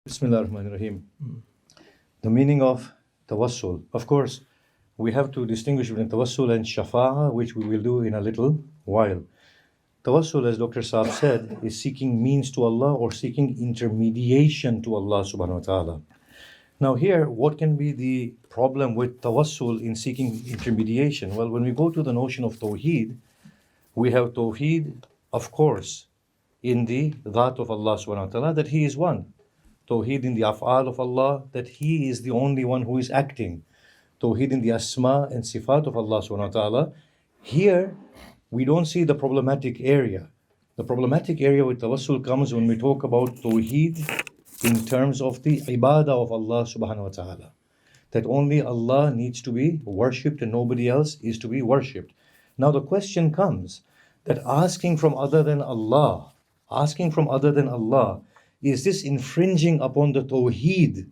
Bismillah ar-Rahman ar-Rahim. The meaning of Tawassul. Of course, we have to distinguish between Tawassul and Shaf'aa, which we will do in a little while. Tawassul, as Dr. Saab said, is seeking means to Allah or seeking intermediation to Allah subhanahu wa ta'ala. Now here, what can be the problem with Tawassul in seeking intermediation? Well, when we go to the notion of Tawhid, we have Tawhid, of course, in the Dhat of Allah subhanahu wa ta'ala, that He is one. Tawhid in the Af'al of Allah, that He is the only one who is acting. Tawhid in the Asma and Sifat of Allah subhanahu wa ta'ala. Here, we don't see the problematic area. The problematic area with Tawassul comes when we talk about Tawhid in terms of the Ibadah of Allah subhanahu wa ta'ala. That only Allah needs to be worshipped and nobody else is to be worshipped. Now the question comes that asking from other than Allah, is this infringing upon the Tawheed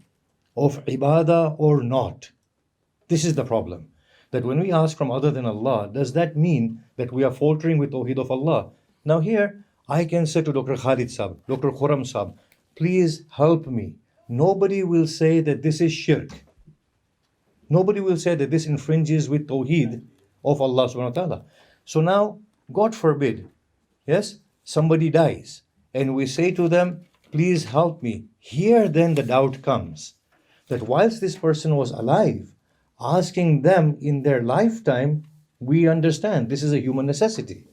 of Ibadah or not? This is the problem. That when we ask from other than Allah, does that mean that we are faltering with Tawheed of Allah? Now here, I can say to Dr. Khalid Sab, Dr. Khurram Sab, please help me. Nobody will say that this is shirk. Nobody will say that this infringes with Tawheed of Allah subhanahu wa ta'ala. So now, God forbid, yes, somebody dies, and we say to them, please help me. Here then the doubt comes, that whilst this person was alive, asking them in their lifetime, we understand this is a human necessity.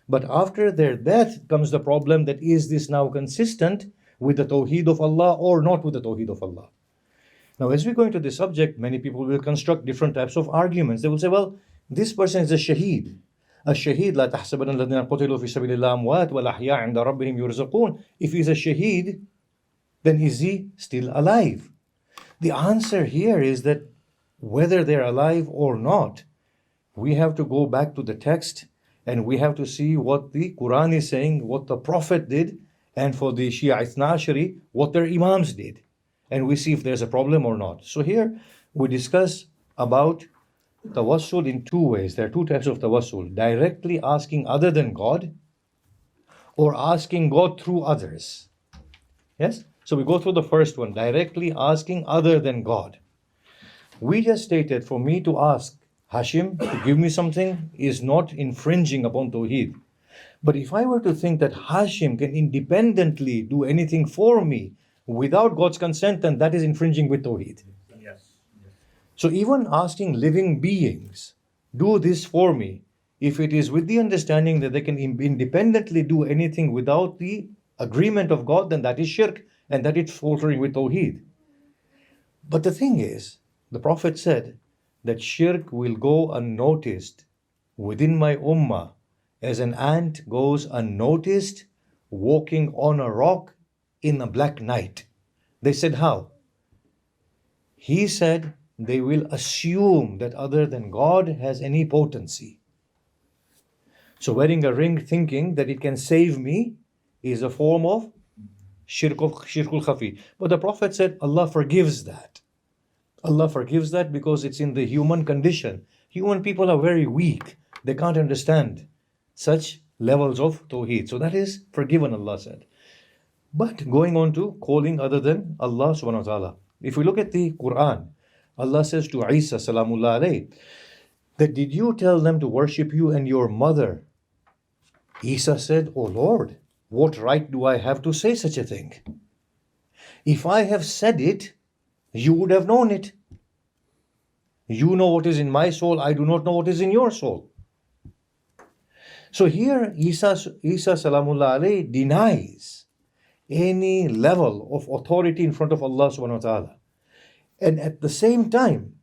But after their death comes the problem that is this now consistent with the Tawheed of Allah or not with the Tawheed of Allah? Now as we go into this subject, many people will construct different types of arguments. They will say, well, this person is a shaheed. الشهيد لا تحسبن الذين قتلوا في سبيل الله أموات والأحياء عند ربهم يرزقون. If he's a shaheed, then is he still alive? The answer here is that whether they're alive or not, we have to go back to the text and we have to see what the Quran is saying, what the Prophet did, and for the Shia Ithna Ashari, what their Imams did. And we see if there's a problem or not. So here we discuss about Tawassul in two ways. There are two types of Tawassul. Directly asking other than God or asking God through others. Yes? So we go through the first one, directly asking other than God. We just stated for me to ask Hashim to give me something is not infringing upon Tawheed. But if I were to think that Hashim can independently do anything for me without God's consent, then that is infringing with Tawheed. So even asking living beings, do this for me, if it is with the understanding that they can independently do anything without the agreement of God, then that is shirk and that is faltering with Tawheed. But the thing is, the Prophet said that shirk will go unnoticed within my ummah as an ant goes unnoticed walking on a rock in a black night. They said, how? He said, they will assume that other than God has any potency. So wearing a ring thinking that it can save me is a form of shirkul khafi. But the Prophet said Allah forgives that. Allah forgives that because it's in the human condition. Human people are very weak. They can't understand such levels of Tawheed. So that is forgiven, Allah said. But going on to calling other than Allah subhanahu wa ta'ala. If we look at the Quran, Allah says to Isa salamullah alayhi, that did you tell them to worship you and your mother? Isa said, oh Lord, what right do I have to say such a thing? If I have said it, you would have known it. You know what is in my soul, I do not know what is in your soul. So here Isa salamullah alayhi denies any level of authority in front of Allah subhanahu wa ta'ala. And at the same time,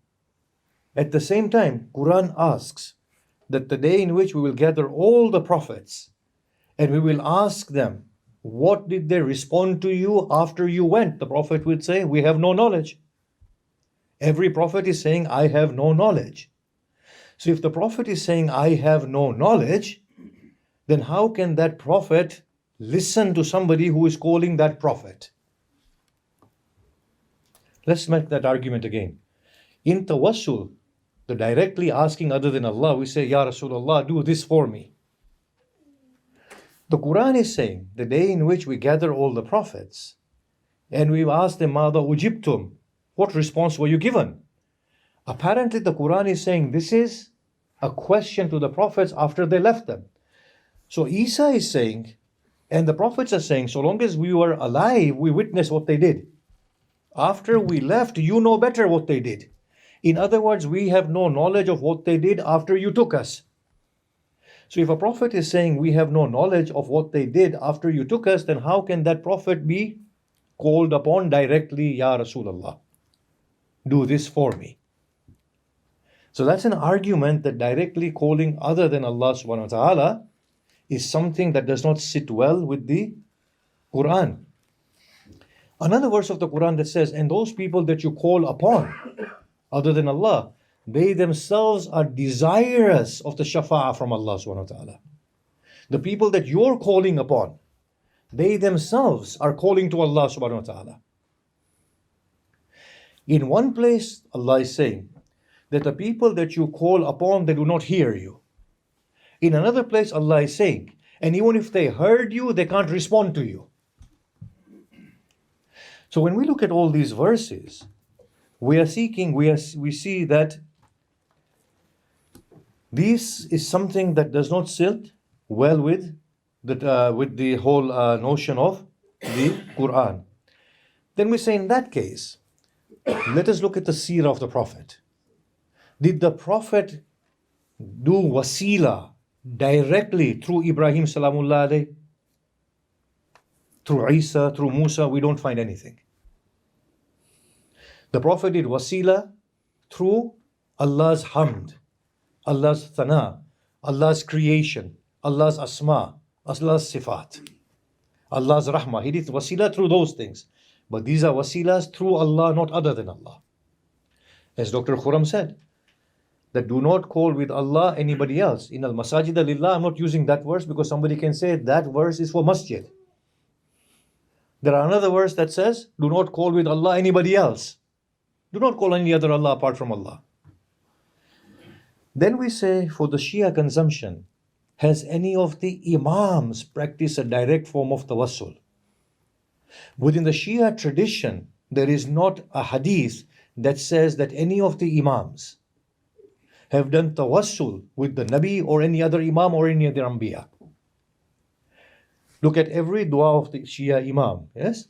Quran asks that the day in which we will gather all the prophets and we will ask them, what did they respond to you after you went? The Prophet would say, we have no knowledge. Every prophet is saying, I have no knowledge. So if the Prophet is saying, I have no knowledge, then how can that prophet listen to somebody who is calling that prophet? Let's make that argument again. In Tawassul, the directly asking other than Allah, we say, Ya Rasulullah, do this for me. The Quran is saying the day in which we gather all the prophets And we've asked them, Mada ujibtum, what response were you given? Apparently the Quran is saying this is a question to the prophets after they left them. So Isa is saying, and the prophets are saying, so long as we were alive, we witnessed what they did. After we left, you know better what they did. In other words, we have no knowledge of what they did after you took us. So if a prophet is saying we have no knowledge of what they did after you took us, then how can that prophet be called upon directly, Ya Rasulullah, do this for me? So that's an argument that directly calling other than Allah subhanahu wa ta'ala is something that does not sit well with the Quran. Another verse of the Quran that says, and those people that you call upon other than Allah, they themselves are desirous of the Shaf'aa from Allah subhanahu wa ta'ala. The people that you're calling upon, they themselves are calling to Allah subhanahu wa ta'ala. In one place, Allah is saying that the people that you call upon, they do not hear you. In another place, Allah is saying, and even if they heard you, they can't respond to you. So when we look at all these verses, we see that this is something that does not sit well with the whole notion of the Quran. Then we say, in that case, let us look at the seerah of the Prophet. Did the Prophet do wasila directly through Ibrahim salamullah alayhi? Through Isa, through Musa? We don't find anything. The Prophet did wasila through Allah's hamd, Allah's thana, Allah's creation, Allah's asma, Allah's sifat, Allah's rahmah. He did wasila through those things. But these are wasilas through Allah, not other than Allah. As Dr. Khurram said, that do not call with Allah anybody else. In al-masajid lillah, I'm not using that verse because somebody can say that verse is for masjid. There are another verse that says, do not call with Allah anybody else. Do not call any other Allah apart from Allah. Then we say, for the Shia consumption, has any of the Imams practiced a direct form of tawassul? Within the Shia tradition, there is not a hadith that says that any of the Imams have done tawassul with the Nabi or any other Imam or any other Anbiya. Look at every dua of the Shia Imam. Yes?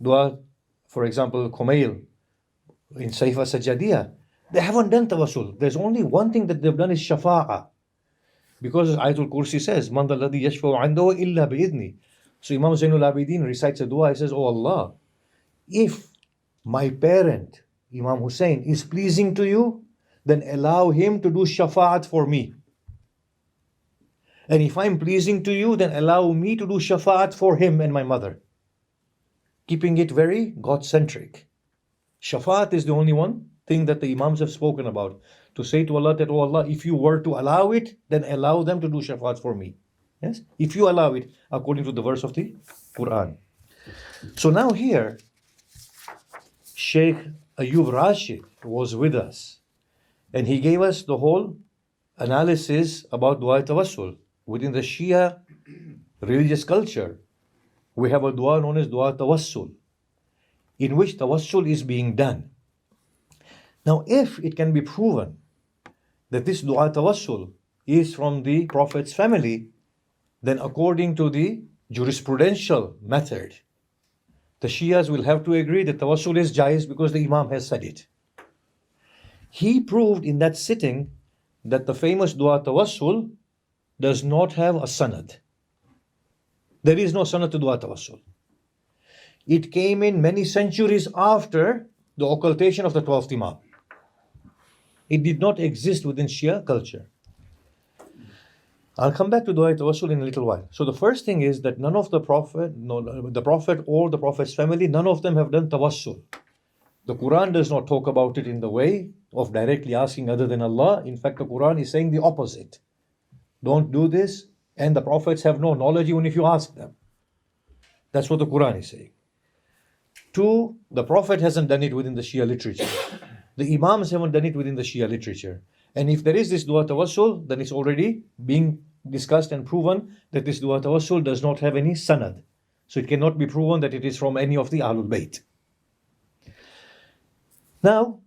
Dua, for example, Kumail in Saifa Sajadiyah. They haven't done tawassul. There's only one thing that they've done is Shaf'aa. Because Ayatul Kursi says, Man dalladhi yashfa'u andahu illa bi'idni. So Imam Zainul Abidin recites a dua. He says, Oh Allah, if my parent, Imam Hussein, is pleasing to you, then allow him to do shafa'at for me. And if I'm pleasing to you, then allow me to do shafa'at for him and my mother. Keeping it very God-centric. Shafa'at is the only one thing that the Imams have spoken about. To say to Allah that, oh Allah, if you were to allow it, then allow them to do shafa'at for me. Yes? If you allow it, according to the verse of the Quran. So now here, Shaykh Ayub Rashid was with us. And he gave us the whole analysis about dua tawassul. Within the Shia religious culture, we have a dua known as dua tawassul, in which tawassul is being done. Now, if it can be proven that this dua tawassul is from the Prophet's family, then according to the jurisprudential method, the Shias will have to agree that tawassul is jaiz because the Imam has said it. He proved in that sitting that the famous dua tawassul does not have a sanad. There is no sanad to dua tawassul. It came in many centuries after the occultation of the 12th Imam. It did not exist within Shia culture. I'll come back to dua tawassul in a little while. So the first thing is that none of the Prophet or the Prophet's family, none of them have done tawassul. The Quran does not talk about it in the way of directly asking other than Allah. In fact, the Quran is saying the opposite. Don't do this, and the Prophets have no knowledge even if you ask them. That's what the Quran is saying. 2, the Prophet hasn't done it within the Shia literature. The Imams haven't done it within the Shia literature. And if there is this dua tawassul, then it's already being discussed and proven that this dua tawassul does not have any sanad. So it cannot be proven that it is from any of the Ahlul Bayt. Now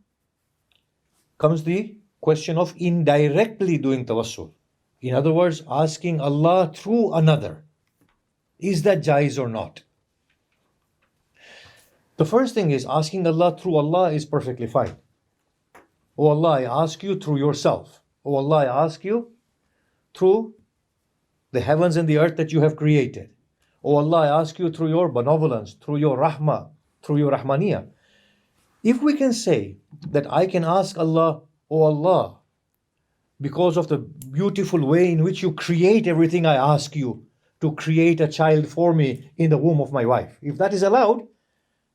comes the question of indirectly doing tawassul. In other words, asking Allah through another. Is that jaiz or not? The first thing is, asking Allah through Allah is perfectly fine. Oh Allah, I ask you through yourself. Oh Allah, I ask you through the heavens and the earth that you have created. Oh Allah, I ask you through your benevolence, through your rahmah, through your rahmaniyah. If we can say that I can ask Allah, oh Allah, because of the beautiful way in which you create everything, I ask you to create a child for me in the womb of my wife. If that is allowed,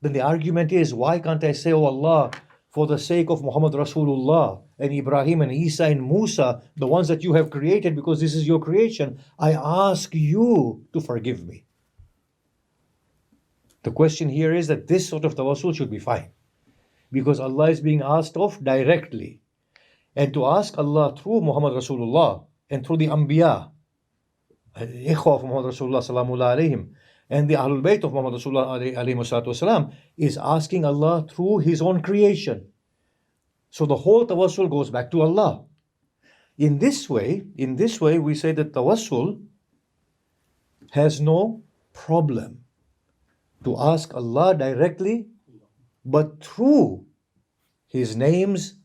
then the argument is, why can't I say, oh Allah, for the sake of Muhammad Rasulullah and Ibrahim and Isa and Musa, the ones that you have created, because this is your creation, I ask you to forgive me. The question here is that this sort of tawassul should be fine, because Allah is being asked of directly. And to ask Allah through Muhammad Rasulullah and through the Anbiya, Ikhwa of Muhammad Rasulullah Salamullah alayhim, and the Ahlul Bayt of Muhammad Rasulullah alayhi wasalam, is asking Allah through His own creation. So the whole tawassul goes back to Allah. In this way, we say that tawassul has no problem to ask Allah directly, but through His names,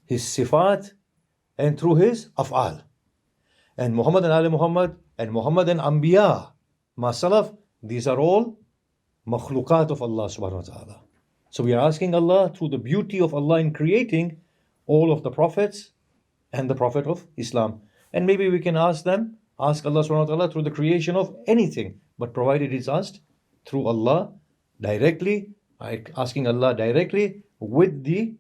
His Sifaat, and through His Af'al. And Muhammad and Ali Muhammad and Anbiya, Masalaf, these are all makhluqat of Allah subhanahu wa ta'ala. So we are asking Allah through the beauty of Allah in creating all of the prophets and the Prophet of Islam. And maybe we can ask Allah subhanahu wa ta'ala through the creation of anything, but provided it's asked through Allah directly, asking Allah directly with the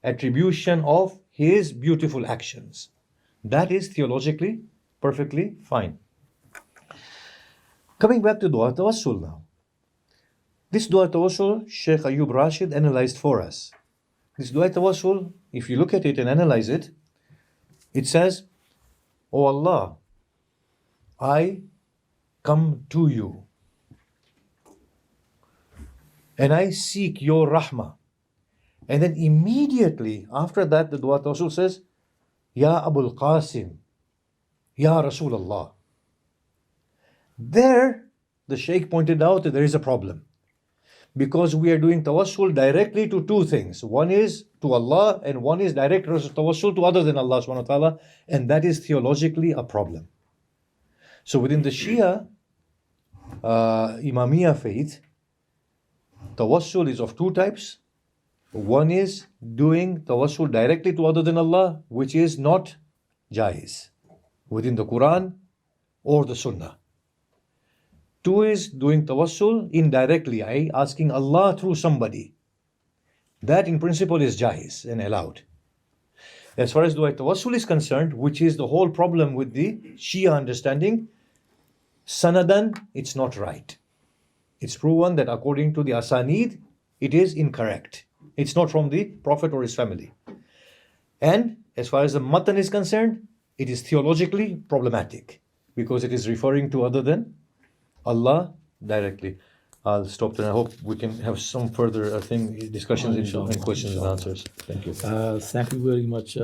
attribution of His beautiful actions. That is theologically perfectly fine. Coming back to Dua Tawassul now. This Dua Tawassul, Shaykh Ayub Rashid analyzed for us. This Dua Tawassul, if you look at it and analyze it, it says, O Allah, I come to you and I seek your rahmah. And then immediately after that, the Dua Tawassul says, Ya Abul Qasim, Ya Rasulullah. There, the Shaykh pointed out that there is a problem, because we are doing tawassul directly to two things. One is to Allah, and one is direct tawassul to other than Allah subhanahu wa ta'ala, and that is theologically a problem. So within the Shia Imamiyya faith, tawassul is of two types. One is doing tawassul directly to other than Allah, which is not jaiz within the Quran or the Sunnah. Two is doing tawassul indirectly, asking Allah through somebody. That in principle is jaiz and allowed. As far as dua tawassul is concerned, which is the whole problem with the Shia understanding, sanadan, it's not right. It's proven that according to the asanid, it is incorrect. It's not from the Prophet or his family. And as far as the matan is concerned, it is theologically problematic, because it is referring to other than Allah directly. I'll stop there. I hope we can have some further discussions and questions and answers. Thank you. Thank you very much.